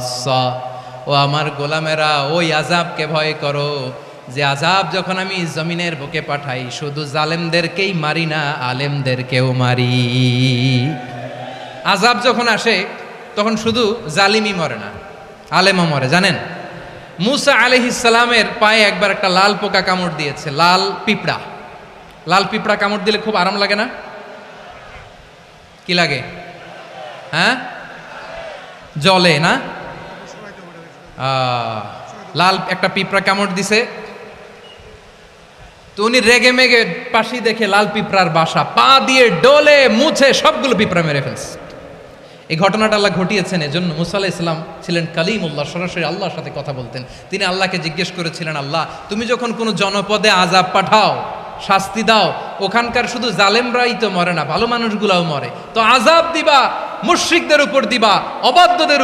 খাসসা। ও আমার গোলামেরা, ওই আযাবকে ভয় করো যে আযাব যখন আমি জমিনের বুকে পাঠাই শুধু জালেমদেরকেই মারি না, আলেমদেরকেও মারি। আযাব যখন আসে তখন শুধু জালিমই মরে না, আলেমও মরে। জানেন, মুসা আলাইহিস সালামের পায়ে একবার একটা লাল পোকা কামড় দিয়েছে, লাল পিঁপড়া। লাল পিঁপড়া কামড় দিলে খুব আরাম লাগে না? কি লাগে? হ্যাঁ, জলে না? লাল একটা পিঁপড়া কামড় দিছে, তো উনি রেগে মেগে পাশি দেখে লাল পিঁপড়ার বাসা, পা দিয়ে ডলে মুছে সবগুলো পিঁপড়া মেরে ফেলছে। এই ঘটনাটা আল্লাহ ঘটিয়েছেন এজন্য। মুসা আলাইহিস সালাম ছিলেন কালিমুল্লাহ, সরাসরি আল্লাহর সাথে কথা বলতেন। তিনি আল্লাহকে জিজ্ঞেস করেছিলেন, আল্লাহ তুমি যখন কোনো জনপদে আযাব পাঠাও, শাস্তি দাও, ওখানকার শুধু জালেমরাই তো মরে না, ভালো মানুষগুলাও মরে, তো আযাব দিবা মুশরিকদের উপর দিবা, অবাধ্যদের